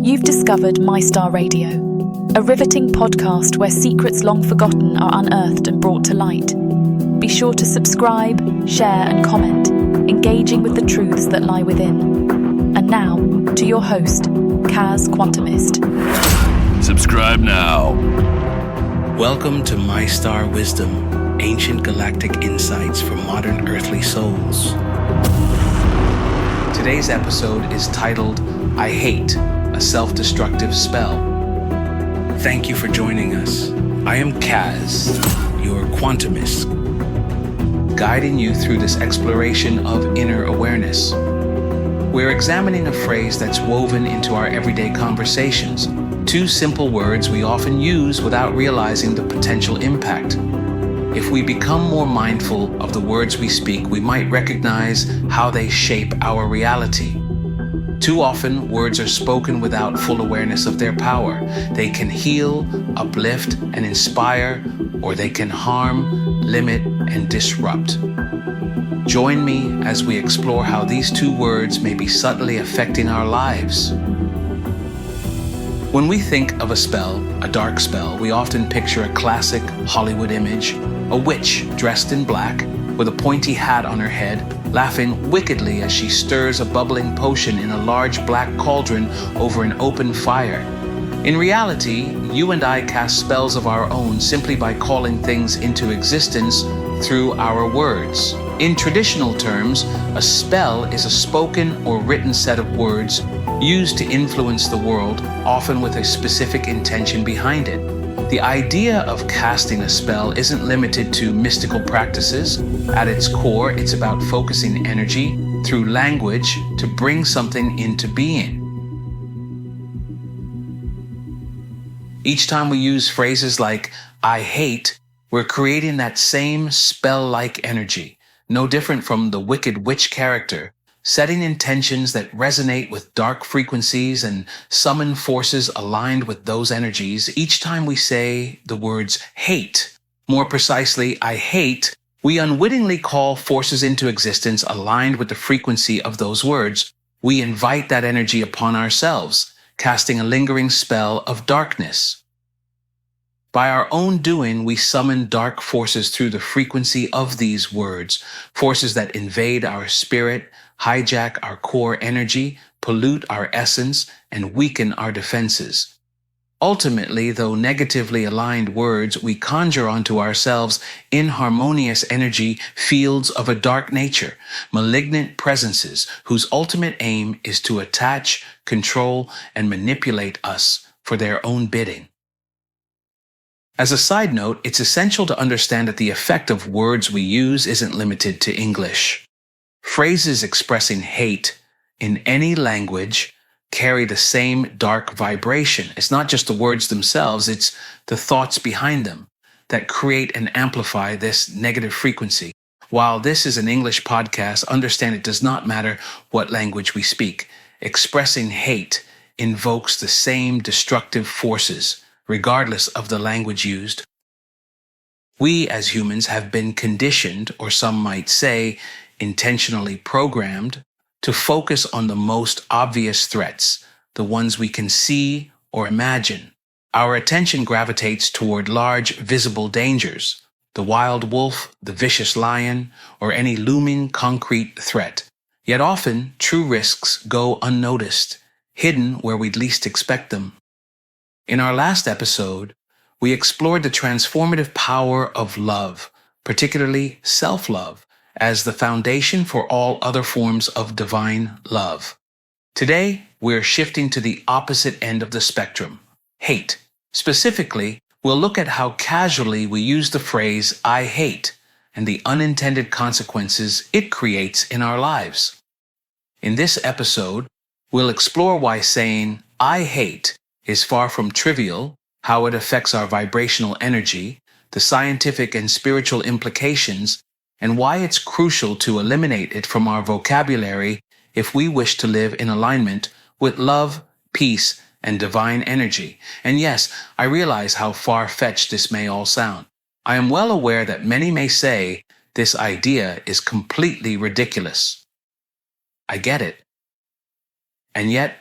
You've discovered MyStar Radio, a riveting podcast where secrets long forgotten are unearthed and brought to light. Be sure to subscribe, share and comment, engaging with the truths that lie within. And now, to your host, Kaz Quantumist. Subscribe now. Welcome to MyStar Wisdom, ancient galactic insights for modern earthly souls. Today's episode is titled, I Hate, a Self-Destructive Spell. Thank you for joining us. I am Kaz, your Quantumist, guiding you through this exploration of inner awareness. We're examining a phrase that's woven into our everyday conversations, two simple words we often use without realizing the potential impact. If we become more mindful of the words we speak, we might recognize how they shape our reality. Too often, words are spoken without full awareness of their power. They can heal, uplift, and inspire, or they can harm, limit, and disrupt. Join me as we explore how these two words may be subtly affecting our lives. When we think of a spell, a dark spell, we often picture a classic Hollywood image, a witch dressed in black with a pointy hat on her head, laughing wickedly as she stirs a bubbling potion in a large black cauldron over an open fire. In reality, you and I cast spells of our own simply by calling things into existence through our words. In traditional terms, a spell is a spoken or written set of words used to influence the world, often with a specific intention behind it. The idea of casting a spell isn't limited to mystical practices. At its core, it's about focusing energy through language to bring something into being. Each time we use phrases like, I hate, we're creating that same spell-like energy, no different from the Wicked Witch character, setting intentions that resonate with dark frequencies and summon forces aligned with those energies. Each time we say the words hate, more precisely, I hate, we unwittingly call forces into existence aligned with the frequency of those words. We invite that energy upon ourselves, casting a lingering spell of darkness. By our own doing, we summon dark forces through the frequency of these words, forces that invade our spirit, hijack our core energy, pollute our essence, and weaken our defenses. Ultimately, though negatively aligned words, we conjure onto ourselves inharmonious energy fields of a dark nature, malignant presences whose ultimate aim is to attach, control, and manipulate us for their own bidding. As a side note, it's essential to understand that the effect of words we use isn't limited to English. Phrases expressing hate in any language carry the same dark vibration. It's not just the words themselves, it's the thoughts behind them that create and amplify this negative frequency. While this is an English podcast, understand it does not matter what language we speak. Expressing hate invokes the same destructive forces, regardless of the language used. We as humans have been conditioned, or some might say, intentionally programmed, to focus on the most obvious threats, the ones we can see or imagine. Our attention gravitates toward large, visible dangers, the wild wolf, the vicious lion, or any looming concrete threat. Yet often, true risks go unnoticed, hidden where we'd least expect them. In our last episode, we explored the transformative power of love, particularly self-love, as the foundation for all other forms of divine love. Today, we're shifting to the opposite end of the spectrum, hate. Specifically, we'll look at how casually we use the phrase, I hate, and the unintended consequences it creates in our lives. In this episode, we'll explore why saying, I hate, is far from trivial, how it affects our vibrational energy, the scientific and spiritual implications, and why it's crucial to eliminate it from our vocabulary if we wish to live in alignment with love, peace, and divine energy. And yes, I realize how far-fetched this may all sound. I am well aware that many may say this idea is completely ridiculous. I get it. And yet,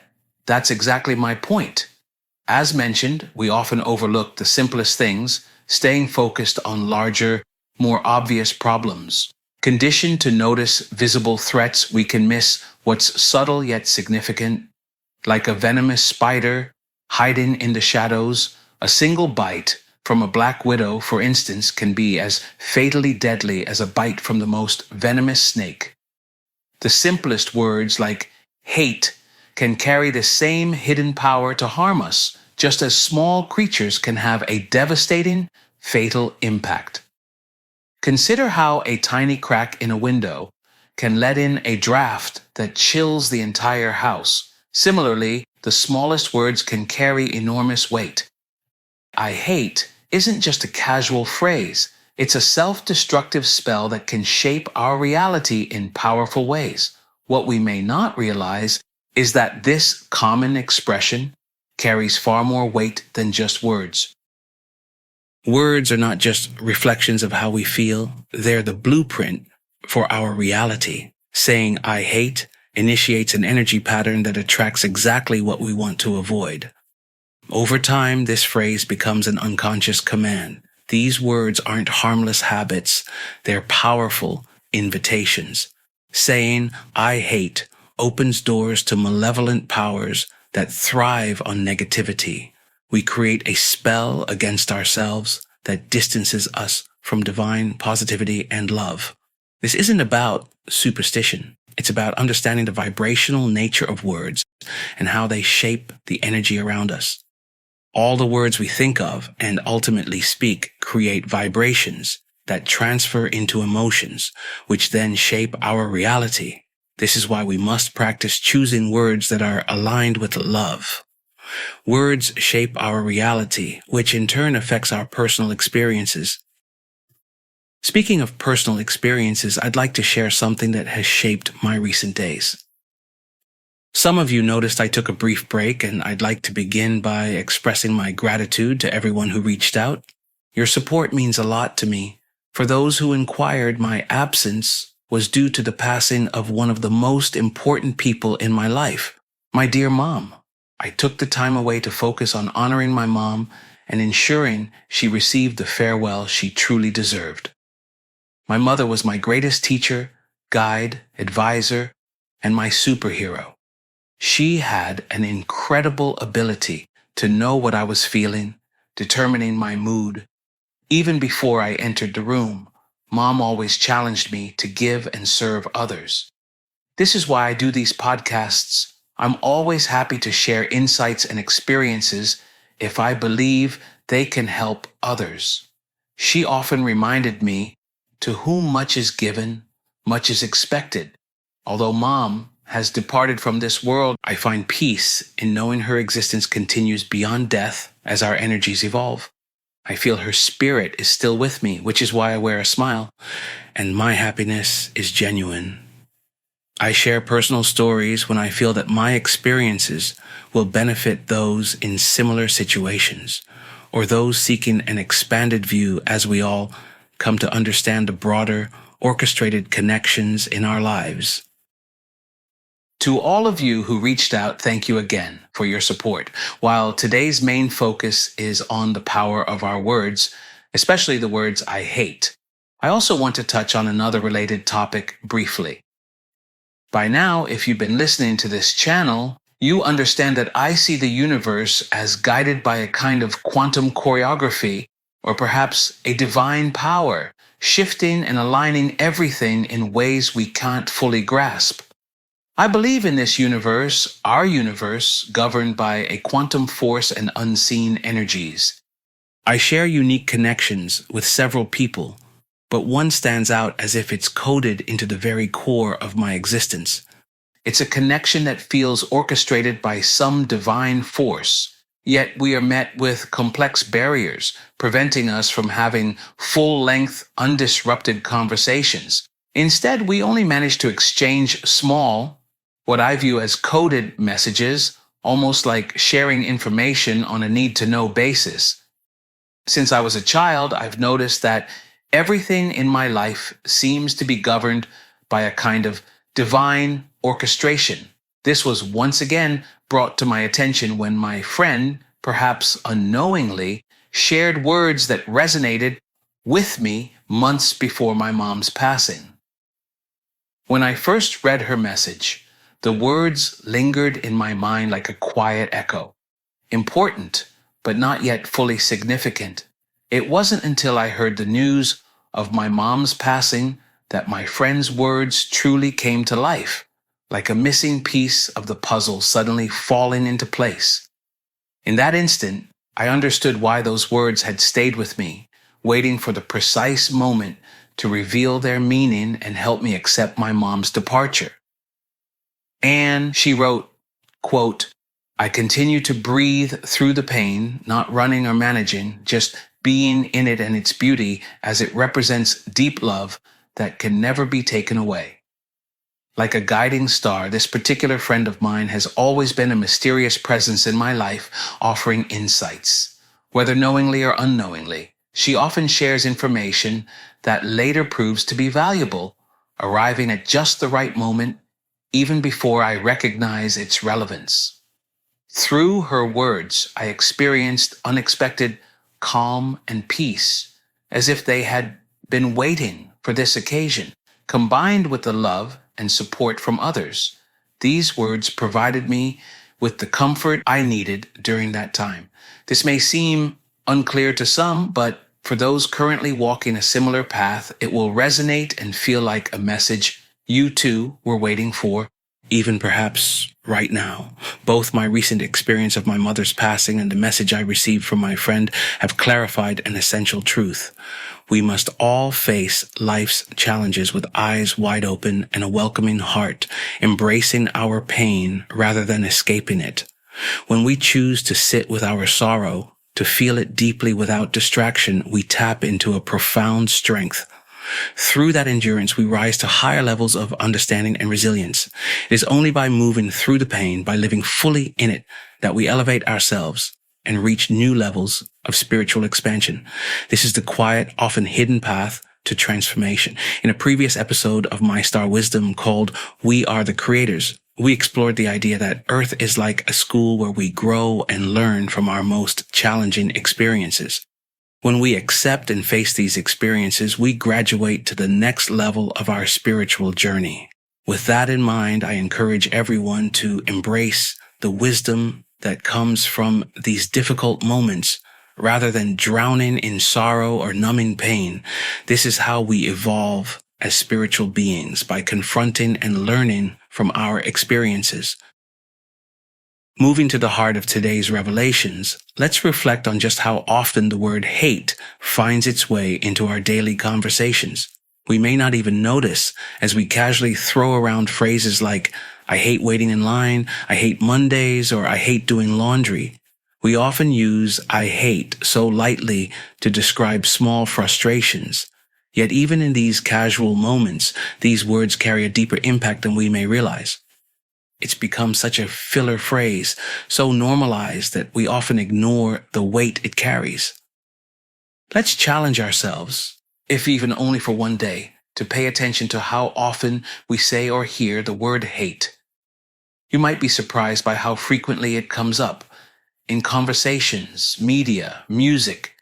That's exactly my point. As mentioned, we often overlook the simplest things, staying focused on larger, more obvious problems. Conditioned to notice visible threats, we can miss what's subtle yet significant. Like a venomous spider hiding in the shadows, a single bite from a black widow, for instance, can be as fatally deadly as a bite from the most venomous snake. The simplest words like hate can carry the same hidden power to harm us, just as small creatures can have a devastating, fatal impact. Consider how a tiny crack in a window can let in a draft that chills the entire house. Similarly, the smallest words can carry enormous weight. I hate isn't just a casual phrase. It's a self-destructive spell that can shape our reality in powerful ways. What we may not realize is that this common expression carries far more weight than just words. Words are not just reflections of how we feel. They're the blueprint for our reality. Saying I hate initiates an energy pattern that attracts exactly what we want to avoid. Over time, this phrase becomes an unconscious command. These words aren't harmless habits. They're powerful invitations. Saying I hate opens doors to malevolent powers that thrive on negativity. We create a spell against ourselves that distances us from divine positivity and love. This isn't about superstition. It's about understanding the vibrational nature of words and how they shape the energy around us. All the words we think of and ultimately speak create vibrations that transfer into emotions, which then shape our reality. This is why we must practice choosing words that are aligned with love. Words shape our reality, which in turn affects our personal experiences. Speaking of personal experiences, I'd like to share something that has shaped my recent days. Some of you noticed I took a brief break, and I'd like to begin by expressing my gratitude to everyone who reached out. Your support means a lot to me. For those who inquired, my absence was due to the passing of one of the most important people in my life, my dear mom. I took the time away to focus on honoring my mom and ensuring she received the farewell she truly deserved. My mother was my greatest teacher, guide, advisor, and my superhero. She had an incredible ability to know what I was feeling, determining my mood. Even before I entered the room, Mom always challenged me to give and serve others. This is why I do these podcasts. I'm always happy to share insights and experiences if I believe they can help others. She often reminded me, to whom much is given, much is expected. Although Mom has departed from this world, I find peace in knowing her existence continues beyond death as our energies evolve. I feel her spirit is still with me, which is why I wear a smile, and my happiness is genuine. I share personal stories when I feel that my experiences will benefit those in similar situations, or those seeking an expanded view as we all come to understand the broader, orchestrated connections in our lives. To all of you who reached out, thank you again for your support. While today's main focus is on the power of our words, especially the words I hate, I also want to touch on another related topic briefly. By now, if you've been listening to this channel, you understand that I see the universe as guided by a kind of quantum choreography, or perhaps a divine power, shifting and aligning everything in ways we can't fully grasp. I believe in this universe, our universe, governed by a quantum force and unseen energies. I share unique connections with several people, but one stands out as if it's coded into the very core of my existence. It's a connection that feels orchestrated by some divine force, yet we are met with complex barriers, preventing us from having full-length, undisrupted conversations. Instead, we only manage to exchange small, what I view as coded messages, almost like sharing information on a need-to-know basis. Since I was a child, I've noticed that everything in my life seems to be governed by a kind of divine orchestration. This was once again brought to my attention when my friend, perhaps unknowingly, shared words that resonated with me months before my mom's passing. When I first read her message, the words lingered in my mind like a quiet echo, important, but not yet fully significant. It wasn't until I heard the news of my mom's passing that my friend's words truly came to life, like a missing piece of the puzzle suddenly falling into place. In that instant, I understood why those words had stayed with me, waiting for the precise moment to reveal their meaning and help me accept my mom's departure. And she wrote, quote, "I continue to breathe through the pain, not running or managing, just being in it and its beauty as it represents deep love that can never be taken away." Like a guiding star, this particular friend of mine has always been a mysterious presence in my life, offering insights. Whether knowingly or unknowingly, she often shares information that later proves to be valuable, arriving at just the right moment, even before I recognize its relevance. Through her words, I experienced unexpected calm and peace, as if they had been waiting for this occasion. Combined with the love and support from others, these words provided me with the comfort I needed during that time. This may seem unclear to some, but for those currently walking a similar path, it will resonate and feel like a message you too were waiting for, even perhaps right now. Both my recent experience of my mother's passing and the message I received from my friend have clarified an essential truth. We must all face life's challenges with eyes wide open and a welcoming heart, embracing our pain rather than escaping it. When we choose to sit with our sorrow, to feel it deeply without distraction, we tap into a profound strength. Through that endurance, we rise to higher levels of understanding and resilience. It is only by moving through the pain, by living fully in it, that we elevate ourselves and reach new levels of spiritual expansion. This is the quiet, often hidden path to transformation. In a previous episode of MyStar Wisdom called We Are the Creators, we explored the idea that Earth is like a school where we grow and learn from our most challenging experiences. When we accept and face these experiences, we graduate to the next level of our spiritual journey. With that in mind, I encourage everyone to embrace the wisdom that comes from these difficult moments rather than drowning in sorrow or numbing pain. This is how we evolve as spiritual beings, by confronting and learning from our experiences. Moving to the heart of today's revelations, let's reflect on just how often the word hate finds its way into our daily conversations. We may not even notice as we casually throw around phrases like, "I hate waiting in line," "I hate Mondays," or "I hate doing laundry." We often use "I hate" so lightly to describe small frustrations. Yet even in these casual moments, these words carry a deeper impact than we may realize. It's become such a filler phrase, so normalized that we often ignore the weight it carries. Let's challenge ourselves, if even only for one day, to pay attention to how often we say or hear the word hate. You might be surprised by how frequently it comes up in conversations, media, music,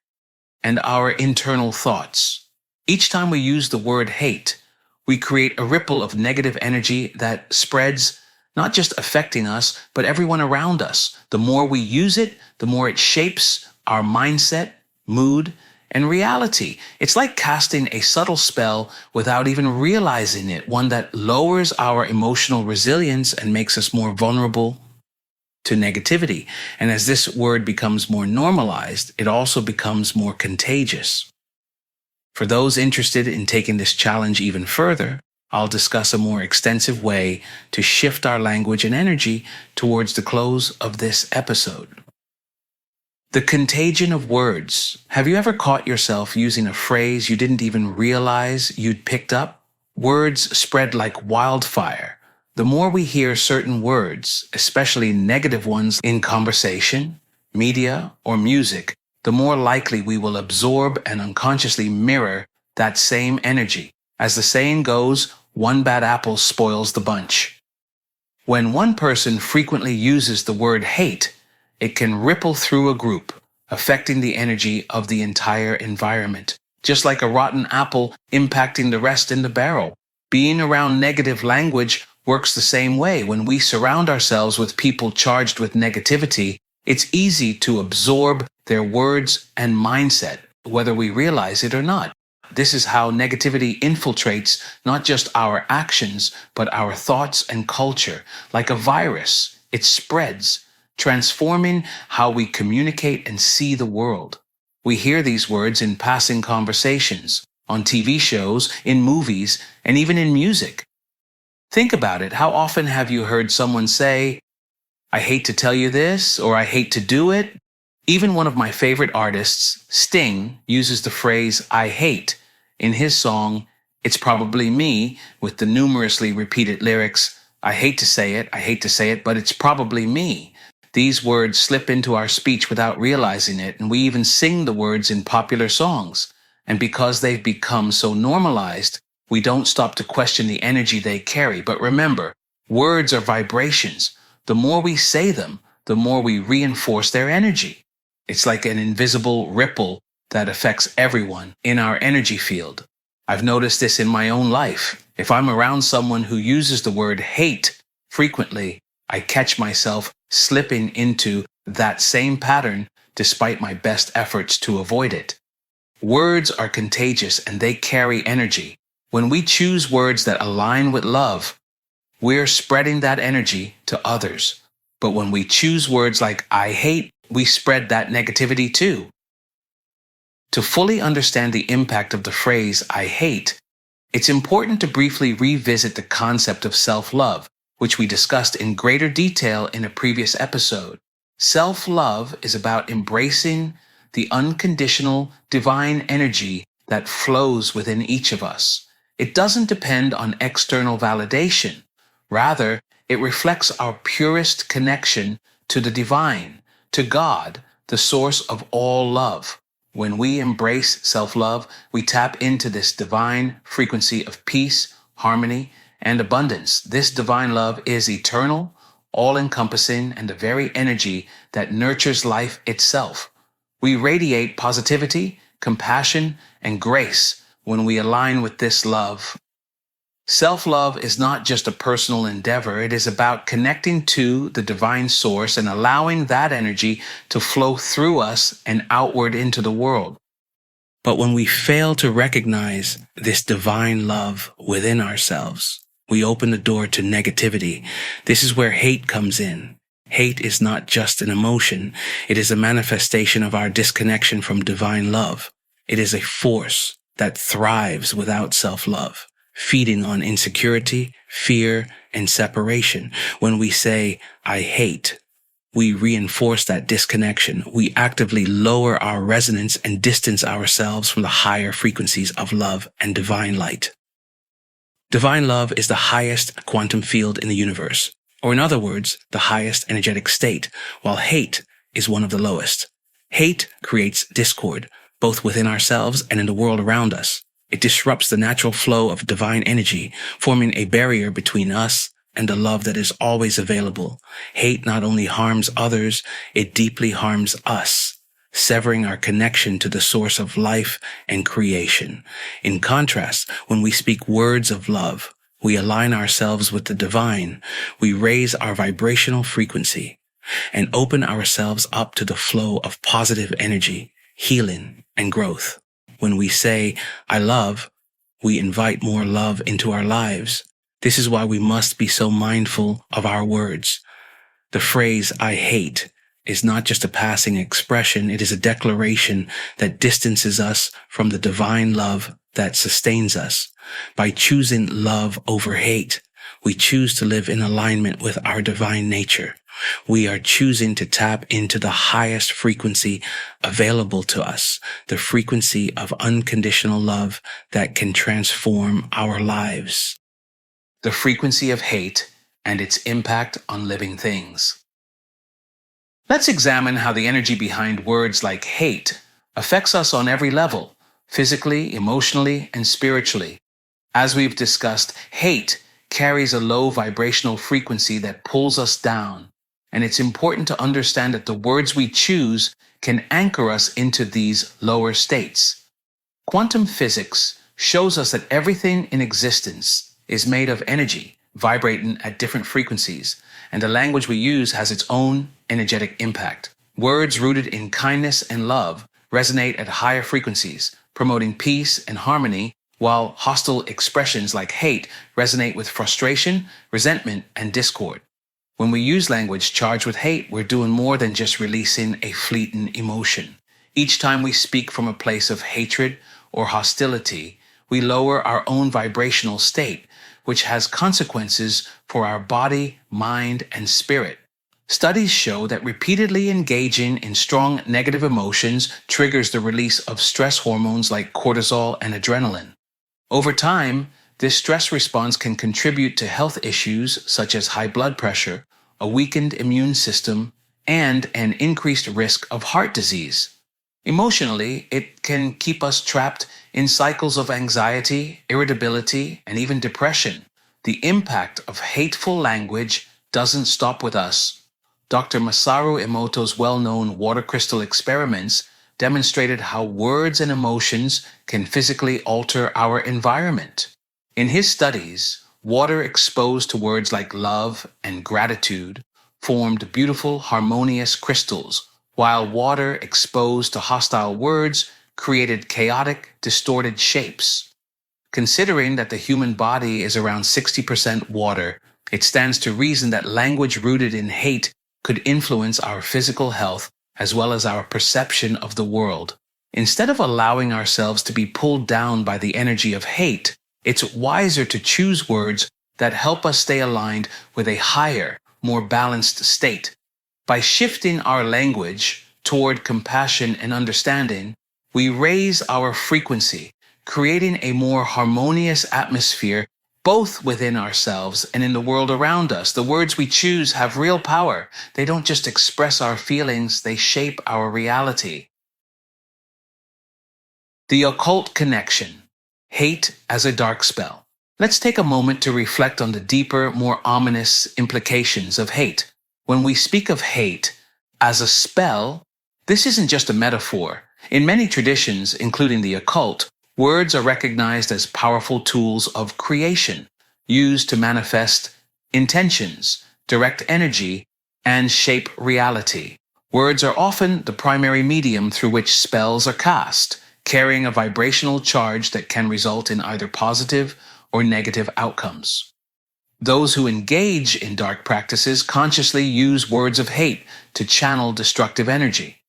and our internal thoughts. Each time we use the word hate, we create a ripple of negative energy that spreads, not just affecting us, but everyone around us. The more we use it, the more it shapes our mindset, mood, and reality. It's like casting a subtle spell without even realizing it, one that lowers our emotional resilience and makes us more vulnerable to negativity. And as this word becomes more normalized, it also becomes more contagious. For those interested in taking this challenge even further, I'll discuss a more extensive way to shift our language and energy towards the close of this episode. The contagion of words. Have you ever caught yourself using a phrase you didn't even realize you'd picked up? Words spread like wildfire. The more we hear certain words, especially negative ones in conversation, media, or music, the more likely we will absorb and unconsciously mirror that same energy. As the saying goes, one bad apple spoils the bunch. When one person frequently uses the word hate, it can ripple through a group, affecting the energy of the entire environment, just like a rotten apple impacting the rest in the barrel. Being around negative language works the same way. When we surround ourselves with people charged with negativity, it's easy to absorb their words and mindset, whether we realize it or not. This is how negativity infiltrates not just our actions, but our thoughts and culture. Like a virus, it spreads, transforming how we communicate and see the world. We hear these words in passing conversations, on TV shows, in movies, and even in music. Think about it. How often have you heard someone say, "I hate to tell you this," or "I hate to do it"? Even one of my favorite artists, Sting, uses the phrase "I hate" in his song, "It's Probably Me," with the numerously repeated lyrics, "I hate to say it, but it's probably me." These words slip into our speech without realizing it, and we even sing the words in popular songs. And because they've become so normalized, we don't stop to question the energy they carry. But remember, words are vibrations. The more we say them, the more we reinforce their energy. It's like an invisible ripple that affects everyone in our energy field. I've noticed this in my own life. If I'm around someone who uses the word hate frequently, I catch myself slipping into that same pattern despite my best efforts to avoid it. Words are contagious and they carry energy. When we choose words that align with love, we're spreading that energy to others. But when we choose words like "I hate," we spread that negativity too. To fully understand the impact of the phrase "I hate," it's important to briefly revisit the concept of self-love, which we discussed in greater detail in a previous episode. Self-love is about embracing the unconditional divine energy that flows within each of us. It doesn't depend on external validation. Rather, it reflects our purest connection to the divine, to God, the source of all love. When we embrace self-love, we tap into this divine frequency of peace, harmony, and abundance. This divine love is eternal, all-encompassing, and the very energy that nurtures life itself. We radiate positivity, compassion, and grace when we align with this love. Self-love is not just a personal endeavor. It is about connecting to the divine source and allowing that energy to flow through us and outward into the world. But when we fail to recognize this divine love within ourselves, we open the door to negativity. This is where hate comes in. Hate is not just an emotion. It is a manifestation of our disconnection from divine love. It is a force that thrives without self-love, feeding on insecurity, fear, and separation. When we say, "I hate," we reinforce that disconnection. We actively lower our resonance and distance ourselves from the higher frequencies of love and divine light. Divine love is the highest quantum field in the universe, or in other words, the highest energetic state, while hate is one of the lowest. Hate creates discord, both within ourselves and in the world around us. It disrupts the natural flow of divine energy, forming a barrier between us and the love that is always available. Hate not only harms others, it deeply harms us, severing our connection to the source of life and creation. In contrast, when we speak words of love, we align ourselves with the divine. We raise our vibrational frequency and open ourselves up to the flow of positive energy, healing, and growth. When we say, "I love," we invite more love into our lives. This is why we must be so mindful of our words. The phrase "I hate" is not just a passing expression. It is a declaration that distances us from the divine love that sustains us. By choosing love over hate, we choose to live in alignment with our divine nature. We are choosing to tap into the highest frequency available to us, the frequency of unconditional love that can transform our lives. The frequency of hate and its impact on living things. Let's examine how the energy behind words like hate affects us on every level, physically, emotionally, and spiritually. As we've discussed, hate carries a low vibrational frequency that pulls us down, and it's important to understand that the words we choose can anchor us into these lower states. Quantum physics shows us that everything in existence is made of energy, vibrating at different frequencies, and the language we use has its own energetic impact. Words rooted in kindness and love resonate at higher frequencies, promoting peace and harmony, while hostile expressions like hate resonate with frustration, resentment, and discord. When we use language charged with hate, we're doing more than just releasing a fleeting emotion. Each time we speak from a place of hatred or hostility, we lower our own vibrational state, which has consequences for our body, mind, and spirit. Studies show that repeatedly engaging in strong negative emotions triggers the release of stress hormones like cortisol and adrenaline. Over time, this stress response can contribute to health issues such as high blood pressure, a weakened immune system, and an increased risk of heart disease. Emotionally, it can keep us trapped in cycles of anxiety, irritability, and even depression. The impact of hateful language doesn't stop with us. Dr. Masaru Emoto's well-known water crystal experiments demonstrated how words and emotions can physically alter our environment. In his studies, water exposed to words like love and gratitude formed beautiful, harmonious crystals, while water exposed to hostile words created chaotic, distorted shapes. Considering that the human body is around 60% water, it stands to reason that language rooted in hate could influence our physical health as well as our perception of the world. Instead of allowing ourselves to be pulled down by the energy of hate, it's wiser to choose words that help us stay aligned with a higher, more balanced state. By shifting our language toward compassion and understanding, we raise our frequency, creating a more harmonious atmosphere both within ourselves and in the world around us. The words we choose have real power. They don't just express our feelings, they shape our reality. The occult connection. Hate as a dark spell. Let's take a moment to reflect on the deeper, more ominous implications of hate. When we speak of hate as a spell, this isn't just a metaphor. In many traditions, including the occult, words are recognized as powerful tools of creation, used to manifest intentions, direct energy, and shape reality. Words are often the primary medium through which spells are cast, carrying a vibrational charge that can result in either positive or negative outcomes. Those who engage in dark practices consciously use words of hate to channel destructive energy.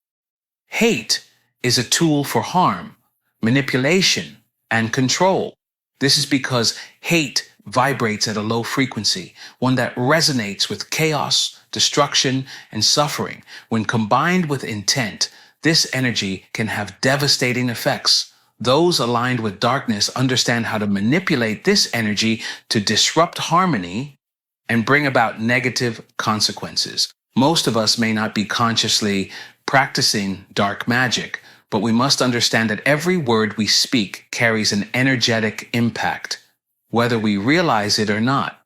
Hate is a tool for harm, manipulation, and control. This is because hate vibrates at a low frequency, one that resonates with chaos, destruction, and suffering. When combined with intent, this energy can have devastating effects. Those aligned with darkness understand how to manipulate this energy to disrupt harmony and bring about negative consequences. Most of us may not be consciously practicing dark magic, but we must understand that every word we speak carries an energetic impact, whether we realize it or not.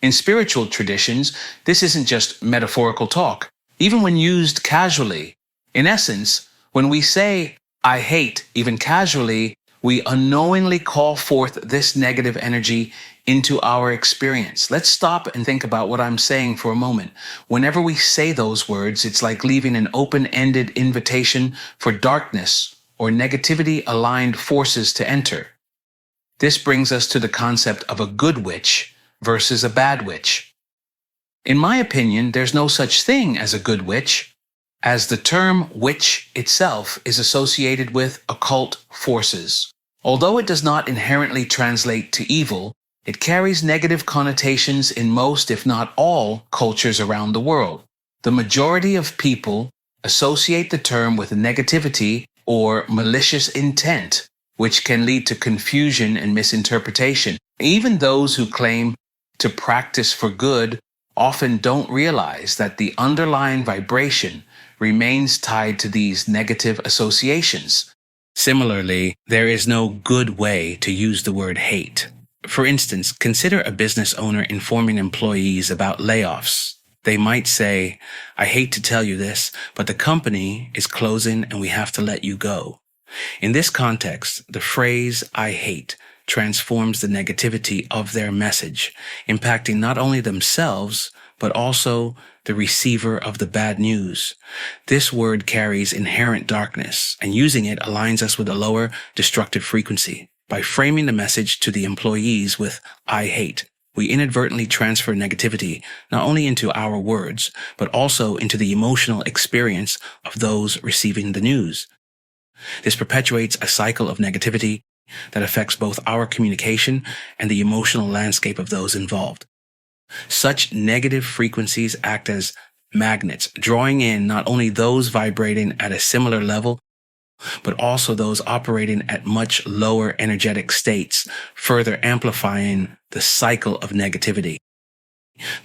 In spiritual traditions, this isn't just metaphorical talk, even when used casually. In essence, when we say, "I hate," even casually, we unknowingly call forth this negative energy into our experience. Let's stop and think about what I'm saying for a moment. Whenever we say those words, it's like leaving an open-ended invitation for darkness or negativity-aligned forces to enter. This brings us to the concept of a good witch versus a bad witch. In my opinion, there's no such thing as a good witch, as the term witch itself is associated with occult forces. Although it does not inherently translate to evil, it carries negative connotations in most, if not all, cultures around the world. The majority of people associate the term with negativity or malicious intent, which can lead to confusion and misinterpretation. Even those who claim to practice for good often don't realize that the underlying vibration remains tied to these negative associations. Similarly, there is no good way to use the word hate. For instance, consider a business owner informing employees about layoffs. They might say, "I hate to tell you this, but the company is closing and we have to let you go." In this context, the phrase "I hate" transforms the negativity of their message, impacting not only themselves, but also the receiver of the bad news. This word carries inherent darkness, and using it aligns us with a lower destructive frequency. By framing the message to the employees with "I hate," we inadvertently transfer negativity not only into our words, but also into the emotional experience of those receiving the news. This perpetuates a cycle of negativity that affects both our communication and the emotional landscape of those involved. Such negative frequencies act as magnets, drawing in not only those vibrating at a similar level, but also those operating at much lower energetic states, further amplifying the cycle of negativity.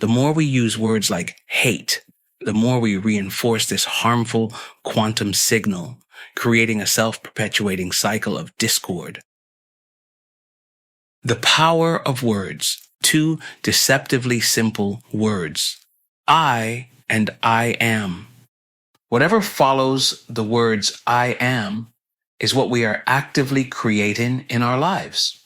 The more we use words like hate, the more we reinforce this harmful quantum signal, creating a self-perpetuating cycle of discord. The power of words. Two deceptively simple words. I and I am. Whatever follows the words "I am" is what we are actively creating in our lives.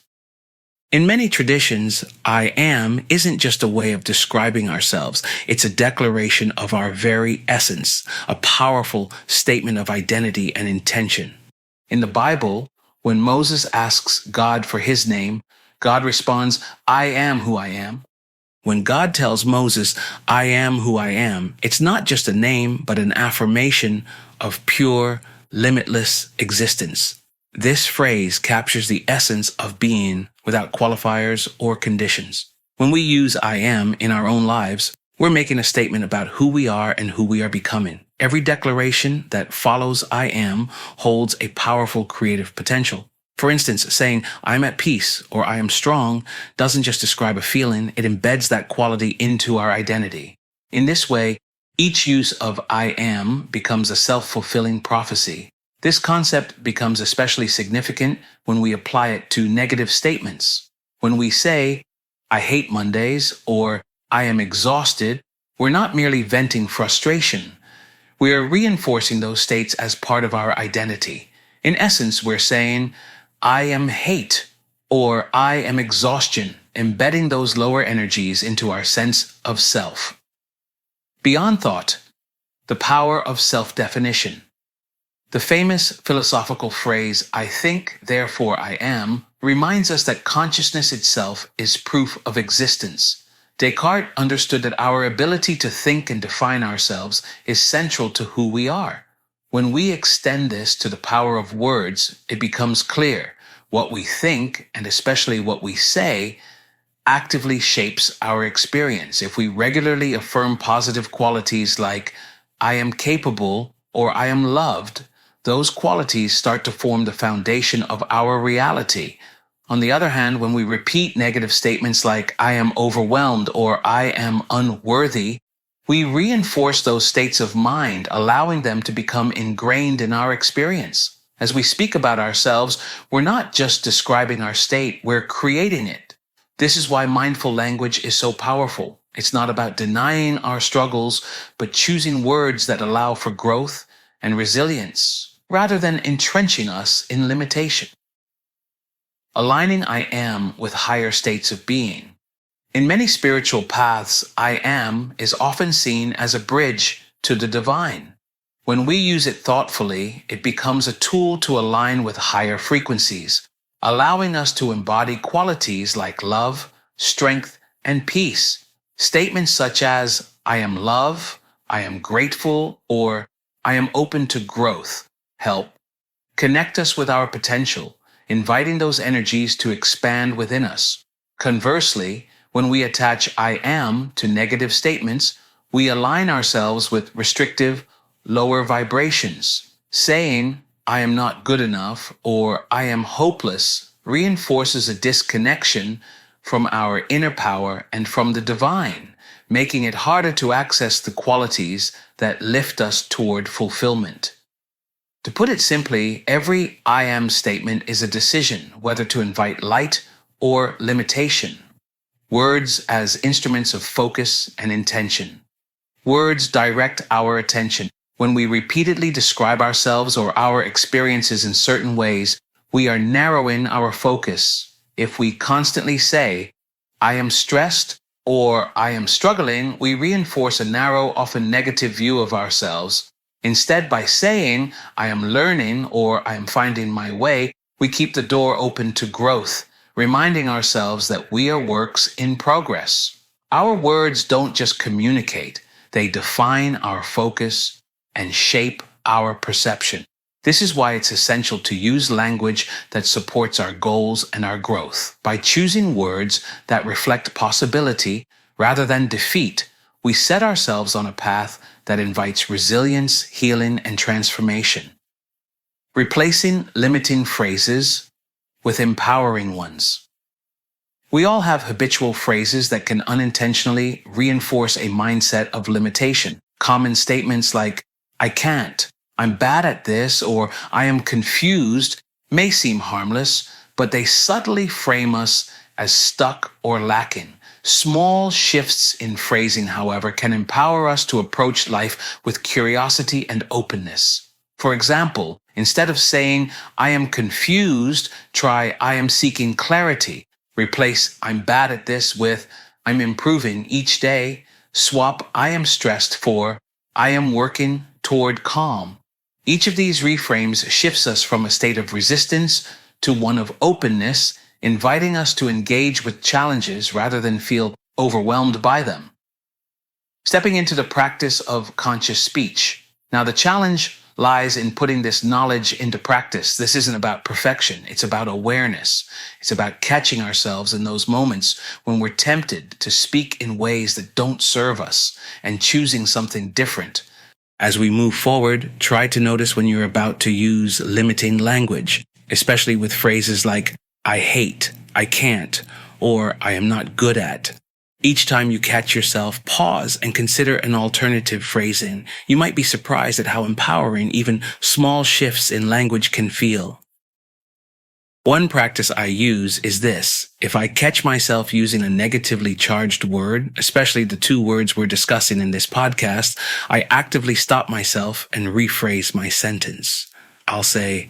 In many traditions, "I am" isn't just a way of describing ourselves. It's a declaration of our very essence, a powerful statement of identity and intention. In the Bible, when Moses asks God for his name, God responds, "I am who I am." When God tells Moses, "I am who I am," it's not just a name, but an affirmation of pure, limitless existence. This phrase captures the essence of being without qualifiers or conditions. When we use "I am" in our own lives, we're making a statement about who we are and who we are becoming. Every declaration that follows "I am" holds a powerful creative potential. For instance, saying "I'm at peace" or "I am strong" doesn't just describe a feeling, it embeds that quality into our identity. In this way, each use of "I am" becomes a self-fulfilling prophecy. This concept becomes especially significant when we apply it to negative statements. When we say, "I hate Mondays" or "I am exhausted," we're not merely venting frustration. We are reinforcing those states as part of our identity. In essence, we're saying, "I am hate" or "I am exhaustion," embedding those lower energies into our sense of self. Beyond thought, the power of self-definition. The famous philosophical phrase, "I think, therefore I am," reminds us that consciousness itself is proof of existence. Descartes understood that our ability to think and define ourselves is central to who we are. When we extend this to the power of words, it becomes clear what we think, and especially what we say, actively shapes our experience. If we regularly affirm positive qualities like "I am capable" or "I am loved," those qualities start to form the foundation of our reality. On the other hand, when we repeat negative statements like "I am overwhelmed" or "I am unworthy," we reinforce those states of mind, allowing them to become ingrained in our experience. As we speak about ourselves, we're not just describing our state, we're creating it. This is why mindful language is so powerful. It's not about denying our struggles, but choosing words that allow for growth and resilience, rather than entrenching us in limitation. Aligning "I am" with higher states of being. In many spiritual paths, "I am" is often seen as a bridge to the divine. When we use it thoughtfully, it becomes a tool to align with higher frequencies, allowing us to embody qualities like love, strength, and peace. Statements such as "I am love," "I am grateful," or "I am open to growth" help connect us with our potential, inviting those energies to expand within us. Conversely, when we attach "I am" to negative statements, we align ourselves with restrictive, lower vibrations. Saying "I am not good enough" or "I am hopeless" reinforces a disconnection from our inner power and from the divine, making it harder to access the qualities that lift us toward fulfillment. To put it simply, every "I am" statement is a decision whether to invite light or limitation. Words as instruments of focus and intention. Words direct our attention. When we repeatedly describe ourselves or our experiences in certain ways, we are narrowing our focus. If we constantly say, I am stressed or I am struggling, we reinforce a narrow, often negative view of ourselves. Instead, by saying, I am learning or I am finding my way, we keep the door open to growth, reminding ourselves that we are works in progress. Our words don't just communicate, they define our focus and shape our perception. This is why it's essential to use language that supports our goals and our growth. By choosing words that reflect possibility rather than defeat, we set ourselves on a path that invites resilience, healing, and transformation. Replacing limiting phrases with empowering ones. We all have habitual phrases that can unintentionally reinforce a mindset of limitation. Common statements like, I can't, I'm bad at this, or I am confused may seem harmless, but they subtly frame us as stuck or lacking. Small shifts in phrasing, however, can empower us to approach life with curiosity and openness. For example, instead of saying, I am confused, try, I am seeking clarity. Replace, I'm bad at this with, I'm improving each day. Swap, I am stressed for, I am working toward calm. Each of these reframes shifts us from a state of resistance to one of openness, inviting us to engage with challenges rather than feel overwhelmed by them. Stepping into the practice of conscious speech. Now, the challenge lies in putting this knowledge into practice. This isn't about perfection. It's about awareness. It's about catching ourselves in those moments when we're tempted to speak in ways that don't serve us and choosing something different. As we move forward, try to notice when you're about to use limiting language, especially with phrases like, I hate, I can't, or I am not good at. Each time you catch yourself, pause and consider an alternative phrasing. You might be surprised at how empowering even small shifts in language can feel. One practice I use is this. If I catch myself using a negatively charged word, especially the two words we're discussing in this podcast, I actively stop myself and rephrase my sentence. I'll say,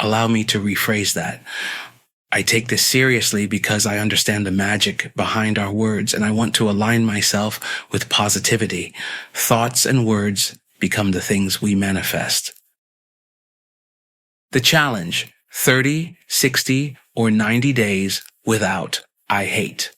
allow me to rephrase that. I take this seriously because I understand the magic behind our words and I want to align myself with positivity. Thoughts and words become the things we manifest. The challenge, 30, 60, or 90 days without I hate.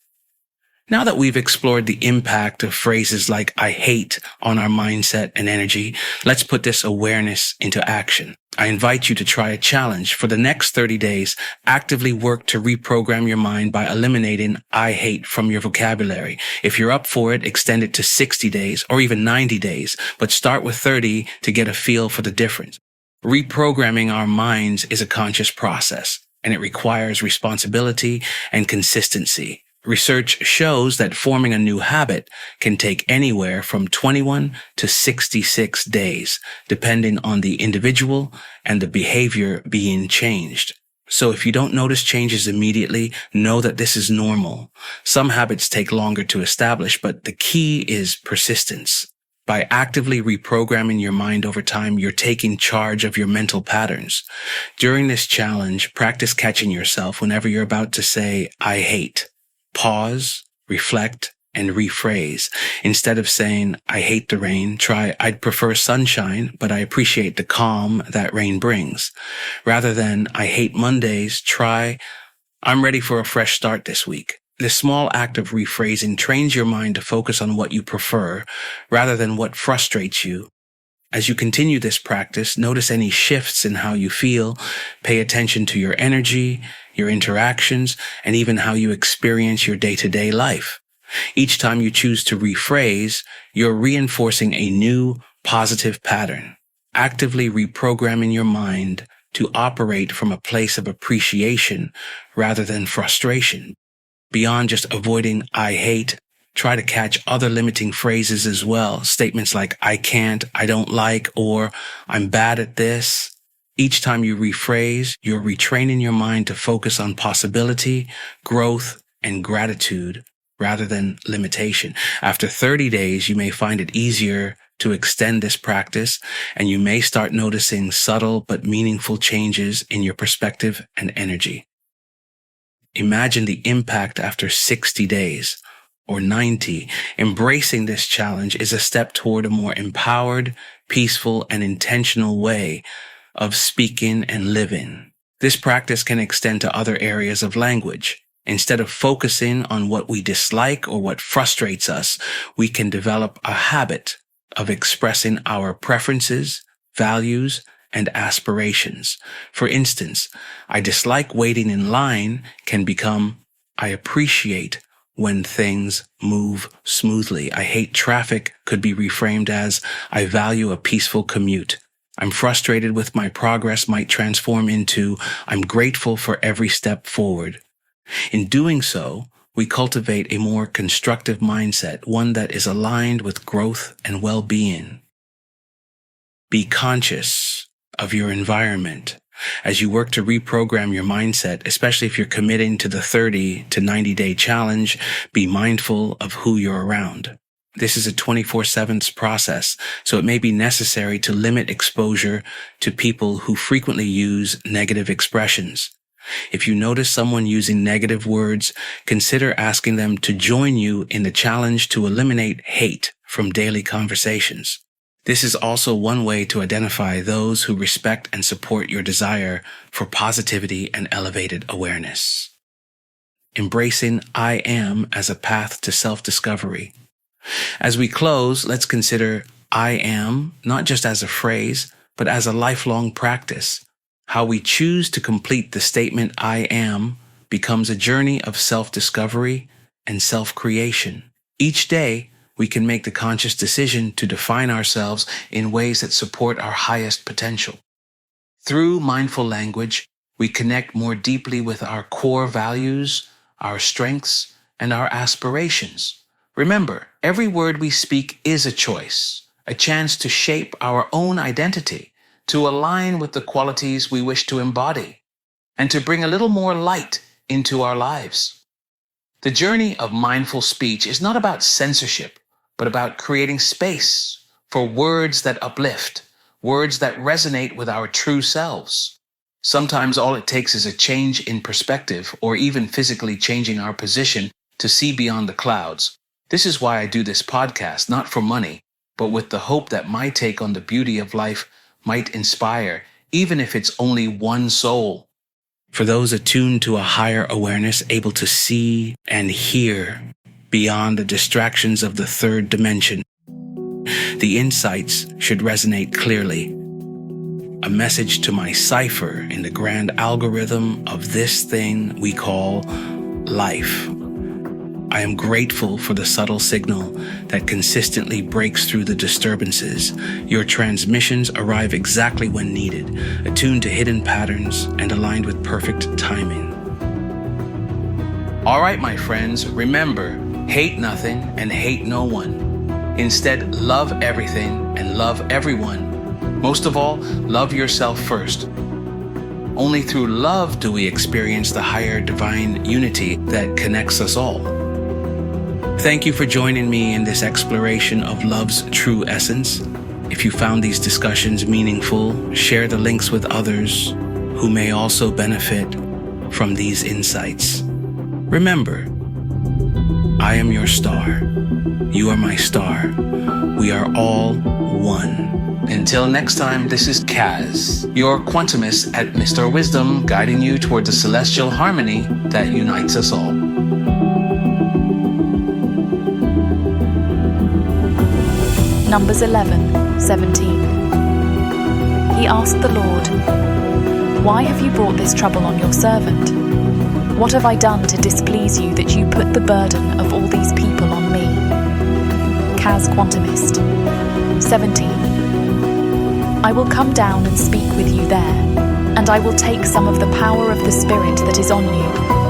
Now that we've explored the impact of phrases like I hate on our mindset and energy, let's put this awareness into action. I invite you to try a challenge. For the next 30 days, actively work to reprogram your mind by eliminating I hate from your vocabulary. If you're up for it, extend it to 60 days or even 90 days, but start with 30 to get a feel for the difference. Reprogramming our minds is a conscious process, and it requires responsibility and consistency. Research shows that forming a new habit can take anywhere from 21 to 66 days, depending on the individual and the behavior being changed. So if you don't notice changes immediately, know that this is normal. Some habits take longer to establish, but the key is persistence. By actively reprogramming your mind over time, you're taking charge of your mental patterns. During this challenge, practice catching yourself whenever you're about to say, I hate. Pause, reflect, and rephrase. Instead of saying, I hate the rain, try, I'd prefer sunshine, but I appreciate the calm that rain brings. Rather than, I hate Mondays, try, I'm ready for a fresh start this week. This small act of rephrasing trains your mind to focus on what you prefer rather than what frustrates you. As you continue this practice, notice any shifts in how you feel, pay attention to your energy, your interactions, and even how you experience your day-to-day life. Each time you choose to rephrase, you're reinforcing a new, positive pattern, actively reprogramming your mind to operate from a place of appreciation rather than frustration. Beyond just avoiding I hate, try to catch other limiting phrases as well. Statements like I can't, I don't like, or I'm bad at this. Each time you rephrase, you're retraining your mind to focus on possibility, growth, and gratitude rather than limitation. After 30 days, you may find it easier to extend this practice, and you may start noticing subtle but meaningful changes in your perspective and energy. Imagine the impact after 60 days or 90. Embracing this challenge is a step toward a more empowered, peaceful, and intentional way of speaking and living. This practice can extend to other areas of language. Instead of focusing on what we dislike or what frustrates us, we can develop a habit of expressing our preferences, values, and aspirations. For instance, I dislike waiting in line can become, I appreciate when things move smoothly. I hate traffic could be reframed as, I value a peaceful commute. I'm frustrated with my progress might transform into, I'm grateful for every step forward. In doing so, we cultivate a more constructive mindset, one that is aligned with growth and well-being. Be conscious of your environment as you work to reprogram your mindset, especially if you're committing to the 30 to 90-day challenge. Be mindful of who you're around. This is a 24/7 process, so it may be necessary to limit exposure to people who frequently use negative expressions. If you notice someone using negative words, consider asking them to join you in the challenge to eliminate hate from daily conversations. This is also one way to identify those who respect and support your desire for positivity and elevated awareness. Embracing I am as a path to self-discovery. As we close, let's consider I am not just as a phrase, but as a lifelong practice. How we choose to complete the statement I am becomes a journey of self-discovery and self-creation. Each day, we can make the conscious decision to define ourselves in ways that support our highest potential. Through mindful language, we connect more deeply with our core values, our strengths, and our aspirations. Remember, every word we speak is a choice, a chance to shape our own identity, to align with the qualities we wish to embody, and to bring a little more light into our lives. The journey of mindful speech is not about censorship, but about creating space for words that uplift, words that resonate with our true selves. Sometimes all it takes is a change in perspective, or even physically changing our position to see beyond the clouds. This is why I do this podcast, not for money, but with the hope that my take on the beauty of life might inspire, even if it's only one soul. For those attuned to a higher awareness, able to see and hear beyond the distractions of the third dimension, the insights should resonate clearly. A message to my cipher in the grand algorithm of this thing we call life. I am grateful for the subtle signal that consistently breaks through the disturbances. Your transmissions arrive exactly when needed, attuned to hidden patterns and aligned with perfect timing. All right, my friends, remember, hate nothing and hate no one. Instead, love everything and love everyone. Most of all, love yourself first. Only through love do we experience the higher divine unity that connects us all. Thank you for joining me in this exploration of love's true essence. If you found these discussions meaningful, share the links with others who may also benefit from these insights. Remember, I am your star. You are my star. We are all one. Until next time, this is Kaz, your quantumist at Mr. Wisdom, guiding you toward the celestial harmony that unites us all. Numbers 11, 17. He asked the Lord, "Why have you brought this trouble on your servant? What have I done to displease you that you put the burden of all these people on me?" Kaz Quantumist. 17. I will come down and speak with you there, and I will take some of the power of the Spirit that is on you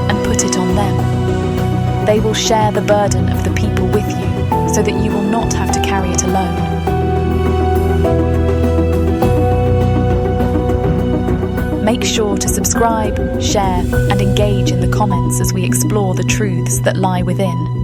and put it on them. They will share the burden of the people with you, so that you will not have to carry it alone. Make sure to subscribe, share, and engage in the comments as we explore the truths that lie within.